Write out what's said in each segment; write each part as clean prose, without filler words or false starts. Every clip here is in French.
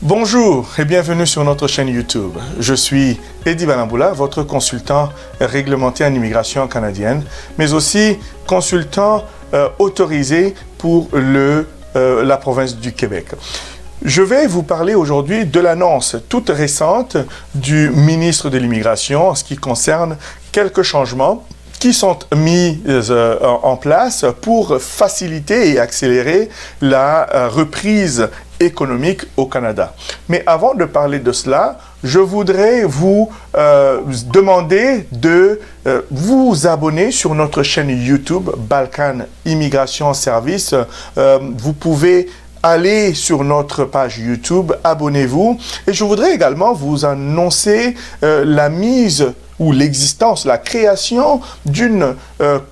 Bonjour et bienvenue sur notre chaîne YouTube. Je suis Eddie Banamboula, votre consultant réglementé en immigration canadienne, mais aussi consultant autorisé pour la province du Québec. Je vais vous parler aujourd'hui de l'annonce toute récente du ministre de l'Immigration en ce qui concerne quelques changements qui sont mis en place pour faciliter et accélérer la reprise économique au Canada. Mais avant de parler de cela, je voudrais vous demander de vous abonner sur notre chaîne YouTube Balkan Immigration Service. Vous pouvez aller sur notre page YouTube, abonnez-vous. Et je voudrais également vous annoncer la mise ou l'existence, la création d'une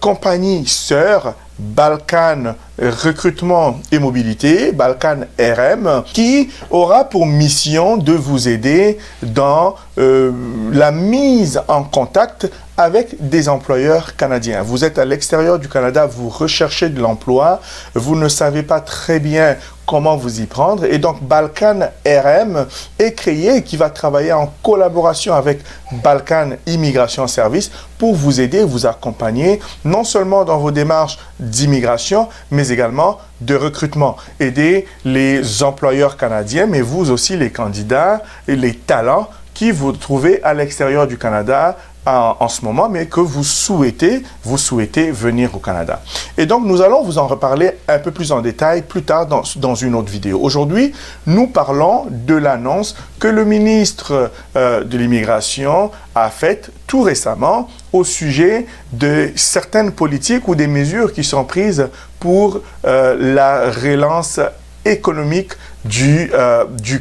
compagnie sœur, Balkan Recrutement et Mobilité, Balkan RM, qui aura pour mission de vous aider dans la mise en contact avec des employeurs canadiens. Vous êtes à l'extérieur du Canada, vous recherchez de l'emploi, vous ne savez pas très bien comment vous y prendre. Et donc, Balkan RM est créé qui va travailler en collaboration avec Balkan Immigration Service pour vous aider, vous accompagner, non seulement dans vos démarches d'immigration, mais également de recrutement. Aider les employeurs canadiens, mais vous aussi les candidats et les talents qui vous trouvez à l'extérieur du Canada en ce moment, mais que vous souhaitez venir au Canada. Et donc, nous allons vous en reparler un peu plus en détail plus tard dans une autre vidéo. Aujourd'hui, nous parlons de l'annonce que le ministre de l'Immigration a faite tout récemment au sujet de certaines politiques ou des mesures qui sont prises pour la relance économique du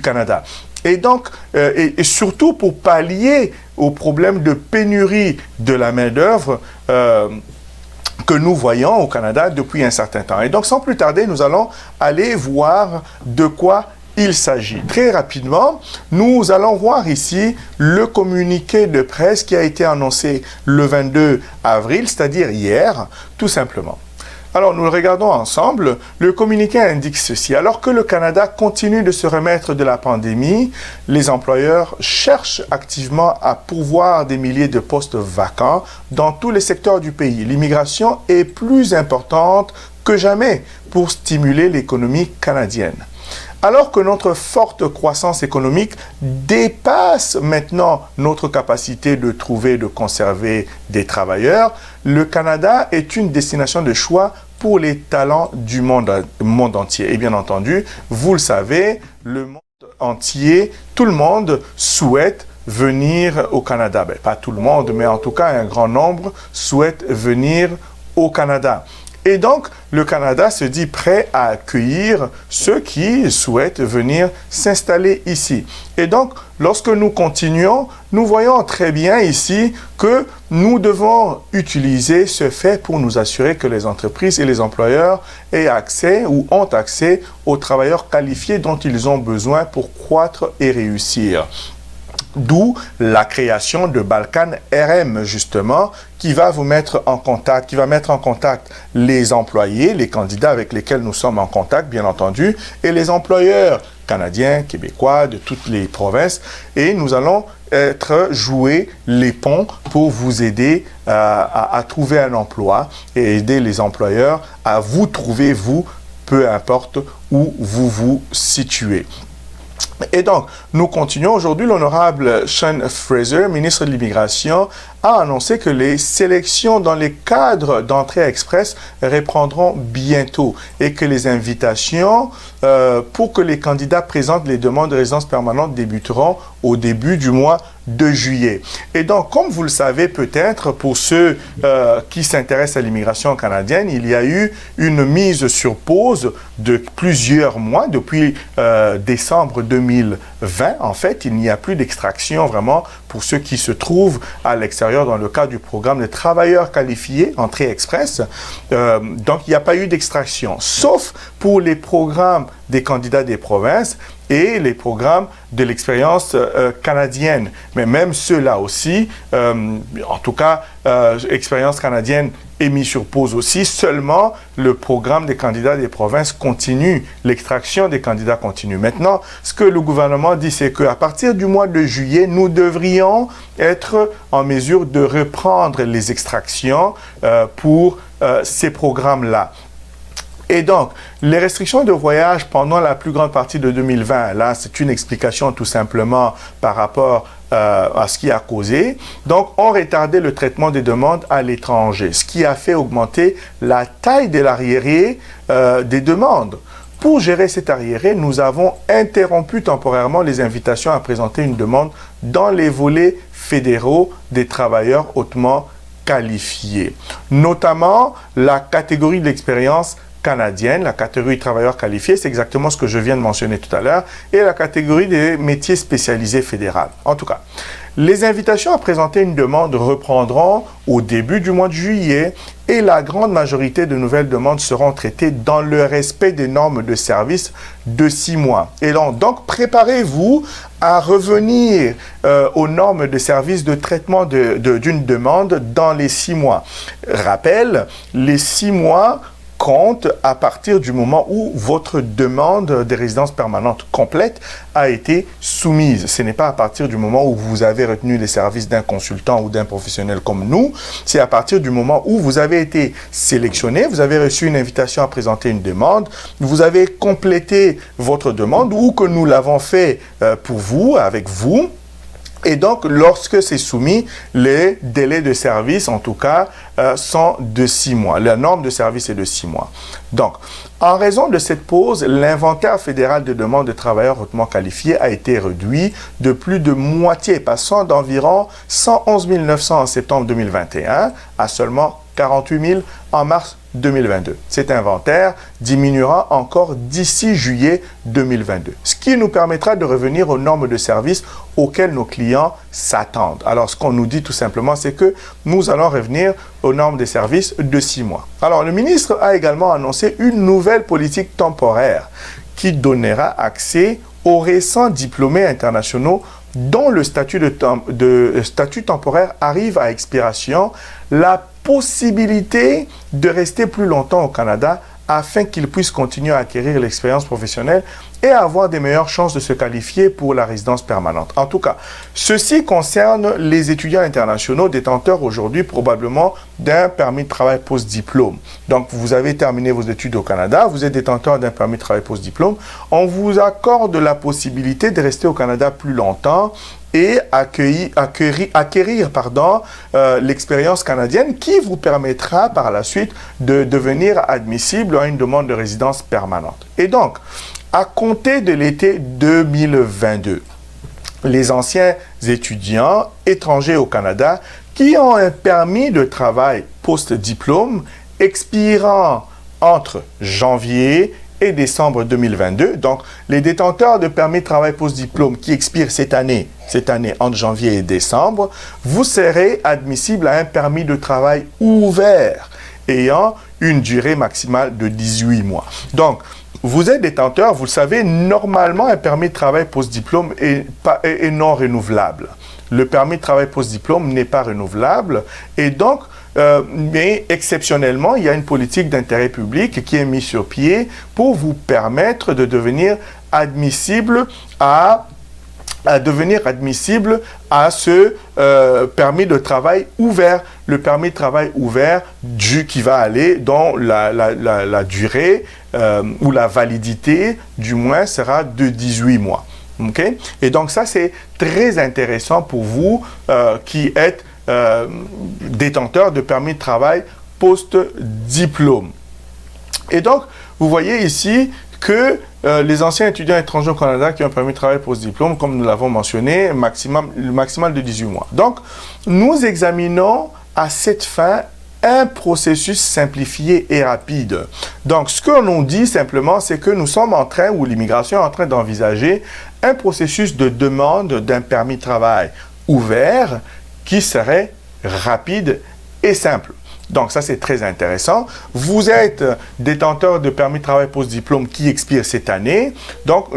Canada. Et donc, et surtout pour pallier au problème de pénurie de la main-d'œuvre que nous voyons au Canada depuis un certain temps. Et donc, sans plus tarder, nous allons aller voir de quoi il s'agit. Très rapidement, nous allons voir ici le communiqué de presse qui a été annoncé le 22 avril, c'est-à-dire hier, tout simplement. Alors, nous le regardons ensemble. Le communiqué indique ceci. Alors que le Canada continue de se remettre de la pandémie, les employeurs cherchent activement à pourvoir des milliers de postes vacants dans tous les secteurs du pays. L'immigration est plus importante que jamais pour stimuler l'économie canadienne. Alors que notre forte croissance économique dépasse maintenant notre capacité de trouver et de conserver des travailleurs, le Canada est une destination de choix pour les talents du monde entier. Et bien entendu, vous le savez, le monde entier, tout le monde souhaite venir au Canada. Ben, pas tout le monde, mais en tout cas, un grand nombre souhaite venir au Canada. Et donc, le Canada se dit prêt à accueillir ceux qui souhaitent venir s'installer ici. Et donc, lorsque nous continuons, nous voyons très bien ici que nous devons utiliser ce fait pour nous assurer que les entreprises et les employeurs aient accès ou ont accès aux travailleurs qualifiés dont ils ont besoin pour croître et réussir. D'où la création de Balkan RM, justement, qui va vous mettre en contact, qui va mettre en contact les employés, les candidats avec lesquels nous sommes en contact, bien entendu, et les employeurs canadiens, québécois, de toutes les provinces. Et nous allons jouer les ponts pour vous aider à trouver un emploi et aider les employeurs à vous trouver, vous, peu importe où vous vous situez. Et donc, nous continuons. Aujourd'hui, l'honorable Sean Fraser, ministre de l'Immigration, a annoncé que les sélections dans les cadres d'entrée express reprendront bientôt et que les invitations pour que les candidats présentent les demandes de résidence permanente débuteront au début du mois de juillet. Et donc, comme vous le savez peut-être, pour ceux qui s'intéressent à l'immigration canadienne, il y a eu une mise sur pause de plusieurs mois, depuis décembre 2020. En fait, il n'y a plus d'extraction vraiment pour ceux qui se trouvent à l'extérieur dans le cadre du programme de travailleurs qualifiés, entrée express. Donc, il n'y a pas eu d'extraction, sauf pour les programmes des candidats des provinces et les programmes de l'expérience canadienne. Mais même ceux-là aussi, en tout cas, expérience canadienne est mis sur pause aussi. Seulement, le programme des candidats des provinces continue, l'extraction des candidats continue. Maintenant, ce que le gouvernement dit, c'est qu'à partir du mois de juillet, nous devrions être en mesure de reprendre les extractions pour ces programmes-là. Et donc, les restrictions de voyage pendant la plus grande partie de 2020, là, c'est une explication tout simplement par rapport à ce qui a causé. Donc, on retardait le traitement des demandes à l'étranger, ce qui a fait augmenter la taille de l'arriéré des demandes. Pour gérer cet arriéré, nous avons interrompu temporairement les invitations à présenter une demande dans les volets fédéraux des travailleurs hautement qualifiés, notamment la catégorie de l'expérience canadienne, la catégorie travailleurs qualifiés, c'est exactement ce que je viens de mentionner tout à l'heure, et la catégorie des métiers spécialisés fédérales. En tout cas, les invitations à présenter une demande reprendront au début du mois de juillet et la grande majorité de nouvelles demandes seront traitées dans le respect des normes de service de 6 mois. Et donc préparez-vous à revenir aux normes de service de traitement d'une demande dans les 6 mois. Rappel, les 6 mois compte à partir du moment où votre demande de résidence permanente complète a été soumise. Ce n'est pas à partir du moment où vous avez retenu les services d'un consultant ou d'un professionnel comme nous, c'est à partir du moment où vous avez été sélectionné, vous avez reçu une invitation à présenter une demande, vous avez complété votre demande ou que nous l'avons fait pour vous, avec vous. Et donc, lorsque c'est soumis, les délais de service, en tout cas, sont de 6 mois. La norme de service est de 6 mois. Donc, en raison de cette pause, l'inventaire fédéral de demandes de travailleurs hautement qualifiés a été réduit de plus de moitié, passant d'environ 111 900 en septembre 2021 à seulement 48 000 en mars 2022. Cet inventaire diminuera encore d'ici juillet 2022, ce qui nous permettra de revenir aux normes de service auxquelles nos clients s'attendent. Alors, ce qu'on nous dit tout simplement, c'est que nous allons revenir aux normes de service de 6 mois. Alors, le ministre a également annoncé une nouvelle politique temporaire qui donnera accès aux récents diplômés internationaux dont le statut temporaire arrive à expiration, la possibilité de rester plus longtemps au Canada afin qu'ils puissent continuer à acquérir l'expérience professionnelle et avoir des meilleures chances de se qualifier pour la résidence permanente. En tout cas, ceci concerne les étudiants internationaux détenteurs aujourd'hui probablement d'un permis de travail post-diplôme. Donc, vous avez terminé vos études au Canada, vous êtes détenteur d'un permis de travail post-diplôme, on vous accorde la possibilité de rester au Canada plus longtemps et acquérir l'expérience canadienne qui vous permettra par la suite de devenir admissible à une demande de résidence permanente. Et donc, à compter de l'été 2022, les anciens étudiants étrangers au Canada qui ont un permis de travail post-diplôme expirant entre janvier et décembre 2022. Donc, les détenteurs de permis de travail post-diplôme qui expirent cette année entre janvier et décembre, vous serez admissible à un permis de travail ouvert ayant une durée maximale de 18 mois. Donc, vous êtes détenteur, vous le savez, normalement, un permis de travail post-diplôme est non renouvelable. Le permis de travail post-diplôme n'est pas renouvelable et donc, mais exceptionnellement, il y a une politique d'intérêt public qui est mise sur pied pour vous permettre de devenir admissible à ce permis de travail ouvert. Le permis de travail ouvert qui va aller dans la durée ou la validité du moins sera de 18 mois. Okay? Et donc ça, c'est très intéressant pour vous qui êtes détenteur de permis de travail post-diplôme. Et donc, vous voyez ici que les anciens étudiants étrangers au Canada qui ont un permis de travail post-diplôme, comme nous l'avons mentionné, le maximal de 18 mois. Donc, nous examinons à cette fin un processus simplifié et rapide. Donc, ce que l'on dit simplement, c'est que nous sommes en train, ou l'immigration est en train d'envisager un processus de demande d'un permis de travail ouvert qui serait rapide et simple. Donc ça, c'est très intéressant. Vous êtes détenteur de permis de travail post-diplôme qui expire cette année. Donc,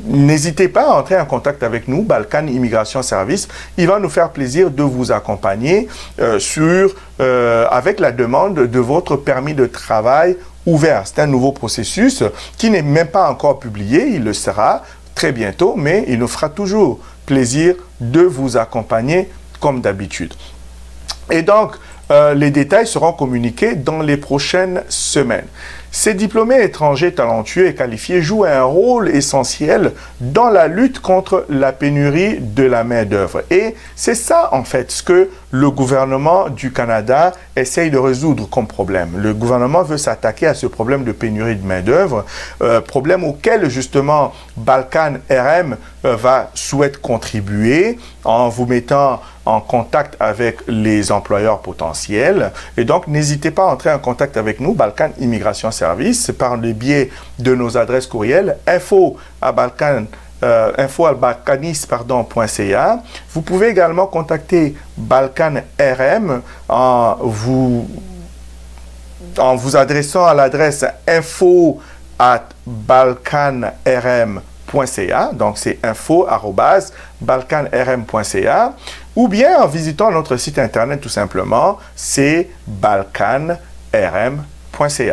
n'hésitez pas à entrer en contact avec nous, Balkan Immigration Service. Il va nous faire plaisir de vous accompagner avec la demande de votre permis de travail ouvert. C'est un nouveau processus qui n'est même pas encore publié. Il le sera très bientôt, mais il nous fera toujours plaisir de vous accompagner comme d'habitude. Et donc, les détails seront communiqués dans les prochaines semaines. Ces diplômés étrangers talentueux et qualifiés jouent un rôle essentiel dans la lutte contre la pénurie de la main-d'œuvre. Et c'est ça, en fait, ce que le gouvernement du Canada essaye de résoudre comme problème. Le gouvernement veut s'attaquer à ce problème de pénurie de main-d'œuvre, problème auquel, justement, Balkan RM souhaite contribuer en vous mettant en contact avec les employeurs potentiels. Et donc, n'hésitez pas à entrer en contact avec nous, Balkan Immigration Service, par le biais de nos adresses courriels info@balkanis.ca. Vous pouvez également contacter Balkan RM en vous adressant à l'adresse info@balkanrm.ca. Donc, c'est info@balkanrm.ca. Ou bien en visitant notre site internet tout simplement, c'est balkanrm.ca.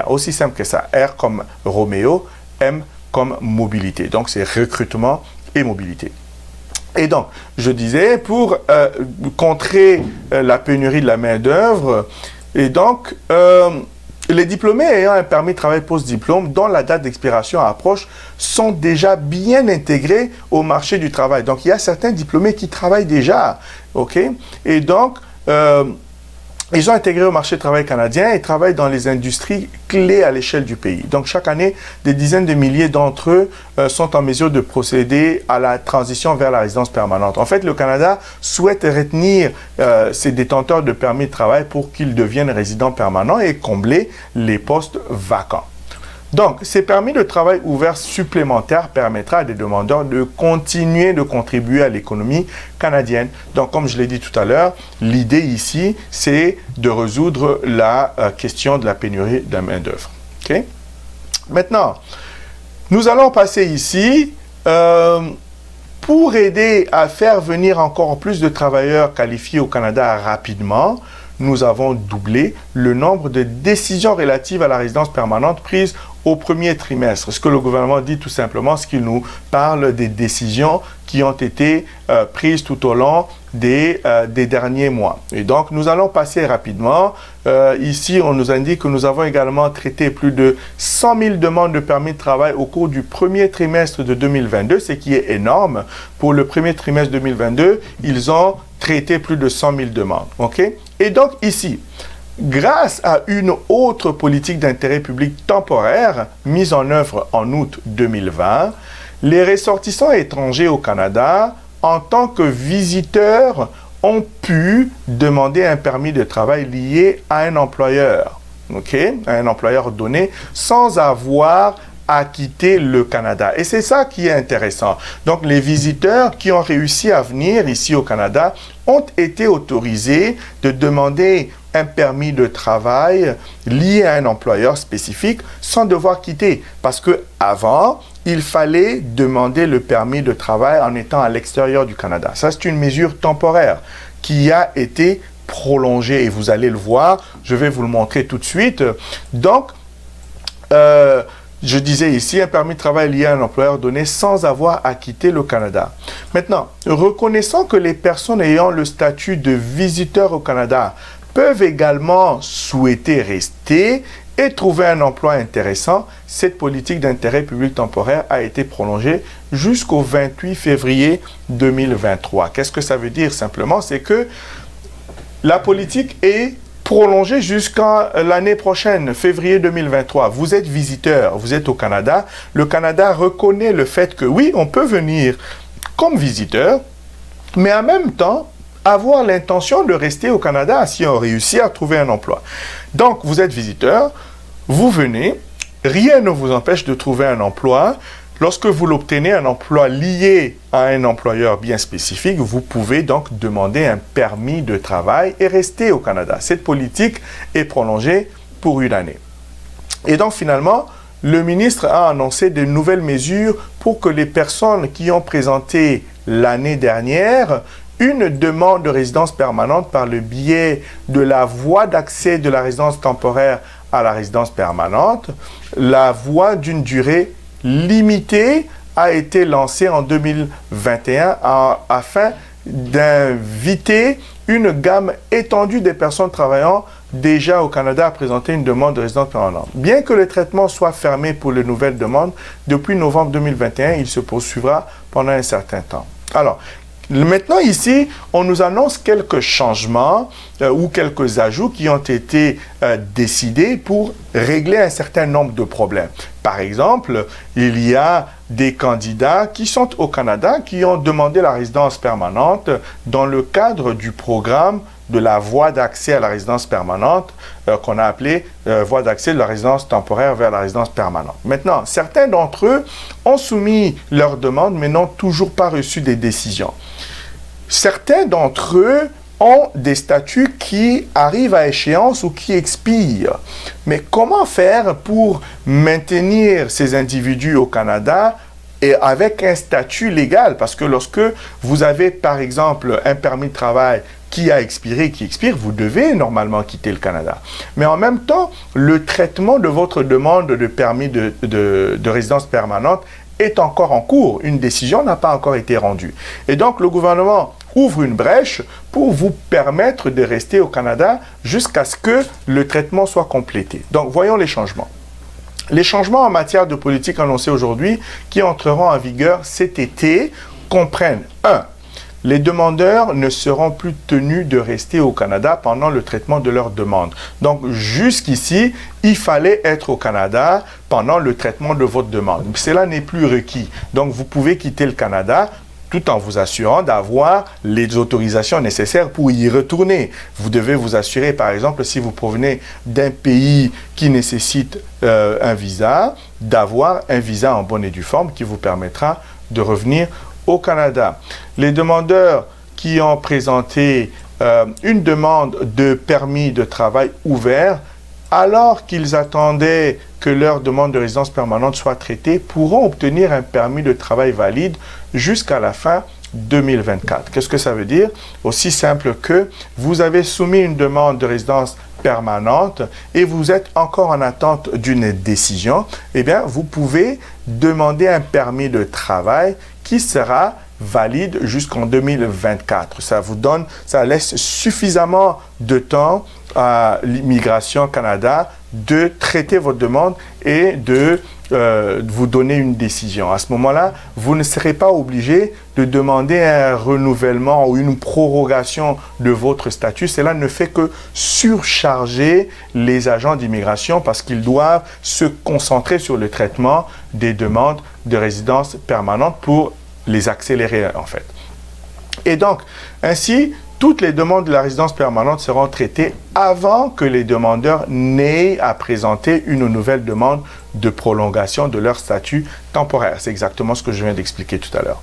Aussi simple que ça. R comme Roméo, M comme mobilité. Donc, c'est recrutement et mobilité. Et donc, je disais, pour contrer la pénurie de la main-d'œuvre, et donc, les diplômés ayant un permis de travail post-diplôme dont la date d'expiration approche sont déjà bien intégrés au marché du travail. Donc, il y a certains diplômés qui travaillent déjà, OK? Et donc, ils sont intégrés au marché du travail canadien et travaillent dans les industries clés à l'échelle du pays. Donc, chaque année, des dizaines de milliers d'entre eux sont en mesure de procéder à la transition vers la résidence permanente. En fait, le Canada souhaite retenir ses détenteurs de permis de travail pour qu'ils deviennent résidents permanents et combler les postes vacants. Donc, ces permis de travail ouverts supplémentaires permettra à des demandeurs de continuer de contribuer à l'économie canadienne. Donc, comme je l'ai dit tout à l'heure, l'idée ici, c'est de résoudre la question de la pénurie de la main-d'œuvre. Okay? Maintenant, nous allons passer ici pour aider à faire venir encore plus de travailleurs qualifiés au Canada rapidement. Nous avons doublé le nombre de décisions relatives à la résidence permanente prises au premier trimestre. Ce que le gouvernement dit tout simplement, c'est qu'il nous parle des décisions qui ont été prises tout au long des derniers mois. Et donc, nous allons passer rapidement. Ici, on nous indique que nous avons également traité plus de 100 000 demandes de permis de travail au cours du premier trimestre de 2022, ce qui est énorme. Pour le premier trimestre 2022, ils ont traité plus de 100 000 demandes. OK? Et donc, ici, grâce à une autre politique d'intérêt public temporaire mise en œuvre en août 2020, les ressortissants étrangers au Canada, en tant que visiteurs, ont pu demander un permis de travail lié à un employeur, okay? À un employeur donné, sans avoir à quitter le Canada. Et c'est ça qui est intéressant. Donc, les visiteurs qui ont réussi à venir ici au Canada ont été autorisés de demander un permis de travail lié à un employeur spécifique sans devoir quitter. Parce que avant, il fallait demander le permis de travail en étant à l'extérieur du Canada. Ça, c'est une mesure temporaire qui a été prolongée. Et vous allez le voir, je vais vous le montrer tout de suite. Donc, je disais ici, un permis de travail lié à un employeur donné sans avoir à quitter le Canada. Maintenant, reconnaissant que les personnes ayant le statut de visiteur au Canada peuvent également souhaiter rester et trouver un emploi intéressant, cette politique d'intérêt public temporaire a été prolongée jusqu'au 28 février 2023. Qu'est-ce que ça veut dire simplement? C'est que la politique est prolongée jusqu'à l'année prochaine, février 2023. Vous êtes visiteur, vous êtes au Canada. Le Canada reconnaît le fait que oui, on peut venir comme visiteur, mais en même temps, avoir l'intention de rester au Canada si on réussit à trouver un emploi. Donc, vous êtes visiteur, vous venez, rien ne vous empêche de trouver un emploi. Lorsque vous l'obtenez, un emploi lié à un employeur bien spécifique, vous pouvez donc demander un permis de travail et rester au Canada. Cette politique est prolongée pour une année. Et donc finalement, le ministre a annoncé de nouvelles mesures pour que les personnes qui ont présenté l'année dernière une demande de résidence permanente par le biais de la voie d'accès de la résidence temporaire à la résidence permanente, la voie d'une durée limitée a été lancée en 2021 afin d'inviter une gamme étendue des personnes travaillant déjà au Canada à présenter une demande de résidence permanente. Bien que le traitement soit fermé pour les nouvelles demandes, depuis novembre 2021, il se poursuivra pendant un certain temps. Alors, maintenant ici, on nous annonce quelques changements ou quelques ajouts qui ont été décidés pour régler un certain nombre de problèmes. Par exemple, il y a des candidats qui sont au Canada qui ont demandé la résidence permanente dans le cadre du programme de la voie d'accès à la résidence permanente qu'on a appelée voie d'accès de la résidence temporaire vers la résidence permanente. Maintenant, certains d'entre eux ont soumis leur demande mais n'ont toujours pas reçu des décisions. Certains d'entre eux ont des statuts qui arrivent à échéance ou qui expirent. Mais comment faire pour maintenir ces individus au Canada et avec un statut légal? Parce que lorsque vous avez, par exemple, un permis de travail qui a expiré, qui expire, vous devez normalement quitter le Canada. Mais en même temps, le traitement de votre demande de permis de résidence permanente est encore en cours. Une décision n'a pas encore été rendue. Et donc, le gouvernement ouvre une brèche pour vous permettre de rester au Canada jusqu'à ce que le traitement soit complété. Donc, voyons les changements. Les changements en matière de politique annoncés aujourd'hui qui entreront en vigueur cet été comprennent 1. Les demandeurs ne seront plus tenus de rester au Canada pendant le traitement de leur demande. Donc, jusqu'ici, il fallait être au Canada pendant le traitement de votre demande. Cela n'est plus requis. Donc, vous pouvez quitter le Canada tout en vous assurant d'avoir les autorisations nécessaires pour y retourner. Vous devez vous assurer, par exemple, si vous provenez d'un pays qui nécessite un visa, d'avoir un visa en bonne et due forme qui vous permettra de revenir au Canada. Les demandeurs qui ont présenté une demande de permis de travail ouvert, alors qu'ils attendaient que leur demande de résidence permanente soit traitée, pourront obtenir un permis de travail valide jusqu'à la fin 2024. Qu'est-ce que ça veut dire? Aussi simple que vous avez soumis une demande de résidence permanente et vous êtes encore en attente d'une décision, eh bien, vous pouvez demander un permis de travail qui sera valide jusqu'en 2024. Ça laisse suffisamment de temps à l'Immigration Canada de traiter votre demande et de vous donner une décision. À ce moment-là, vous ne serez pas obligé de demander un renouvellement ou une prorogation de votre statut. Cela ne fait que surcharger les agents d'immigration parce qu'ils doivent se concentrer sur le traitement des demandes de résidence permanente pour les accélérer en fait. Et donc, ainsi, toutes les demandes de la résidence permanente seront traitées avant que les demandeurs n'aient à présenter une nouvelle demande de prolongation de leur statut temporaire. C'est exactement ce que je viens d'expliquer tout à l'heure.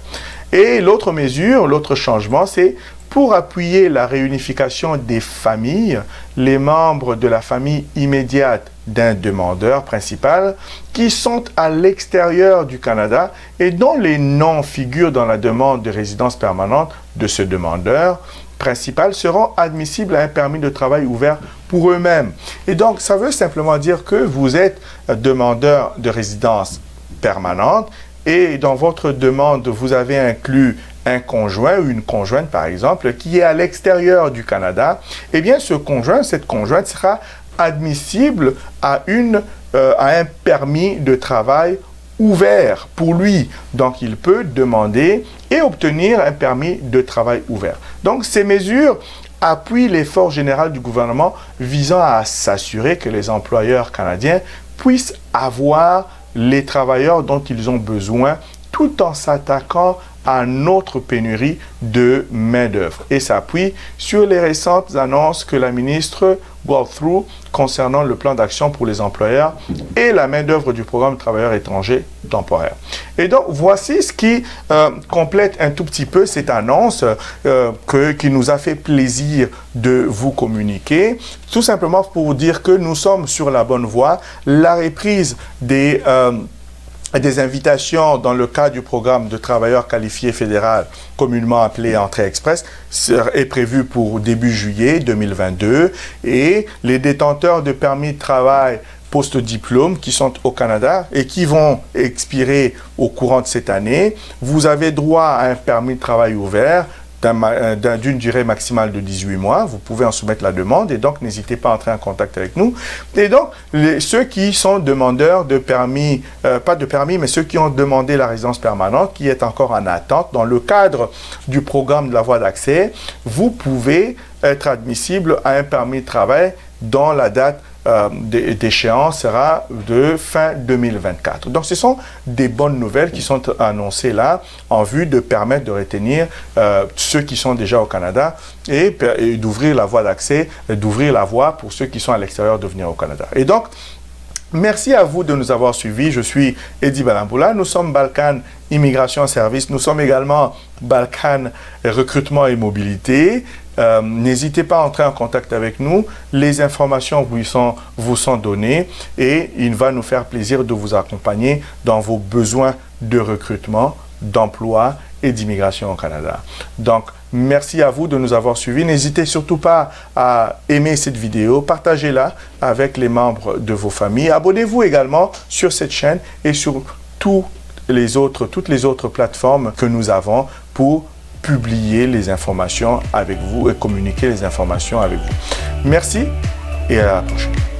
Et l'autre mesure, l'autre changement, c'est pour appuyer la réunification des familles, les membres de la famille immédiate d'un demandeur principal qui sont à l'extérieur du Canada et dont les noms figurent dans la demande de résidence permanente de ce demandeur principal seront admissibles à un permis de travail ouvert pour eux-mêmes. Et donc, ça veut simplement dire que vous êtes demandeur de résidence permanente et dans votre demande, vous avez inclus un conjoint ou une conjointe, par exemple, qui est à l'extérieur du Canada. Eh bien, ce conjoint, cette conjointe sera admissible à un permis de travail ouvert pour lui. Donc, il peut demander et obtenir un permis de travail ouvert. Donc, ces mesures appuient l'effort général du gouvernement visant à s'assurer que les employeurs canadiens puissent avoir les travailleurs dont ils ont besoin tout en s'attaquant à notre pénurie de main-d'œuvre. Et s'appuie sur les récentes annonces que la ministre walkthrough concernant le plan d'action pour les employeurs et la main-d'œuvre du programme travailleurs étrangers temporaires. Et donc, voici ce qui complète un tout petit peu cette annonce qui nous a fait plaisir de vous communiquer. Tout simplement pour vous dire que nous sommes sur la bonne voie. La reprise des invitations dans le cadre du programme de travailleurs qualifiés fédéral, communément appelé Entrée Express, est prévue pour début juillet 2022 et les détenteurs de permis de travail post-diplôme qui sont au Canada et qui vont expirer au courant de cette année, vous avez droit à un permis de travail ouvert d'une durée maximale de 18 mois. Vous pouvez en soumettre la demande et donc n'hésitez pas à entrer en contact avec nous. Et donc, ceux qui sont demandeurs de permis, pas de permis, mais ceux qui ont demandé la résidence permanente, qui est encore en attente, dans le cadre du programme de la voie d'accès, vous pouvez être admissible à un permis de travail dont la date d'échéance sera de fin 2024. Donc, ce sont des bonnes nouvelles qui sont annoncées là en vue de permettre de retenir ceux qui sont déjà au Canada et d'ouvrir la voie d'accès, d'ouvrir la voie pour ceux qui sont à l'extérieur de venir au Canada. Et donc, merci à vous de nous avoir suivis. Je suis Eddie Balamboula. Nous sommes Balkan Immigration Service. Nous sommes également Balkan Recrutement et Mobilité. N'hésitez pas à entrer en contact avec nous. Les informations vous sont données et il va nous faire plaisir de vous accompagner dans vos besoins de recrutement, d'emploi et d'immigration au Canada. Donc, merci à vous de nous avoir suivis. N'hésitez surtout pas à aimer cette vidéo, partagez-la avec les membres de vos familles. Abonnez-vous également sur cette chaîne et sur toutes les autres plateformes que nous avons pour publier les informations avec vous et communiquer les informations avec vous. Merci et à la prochaine.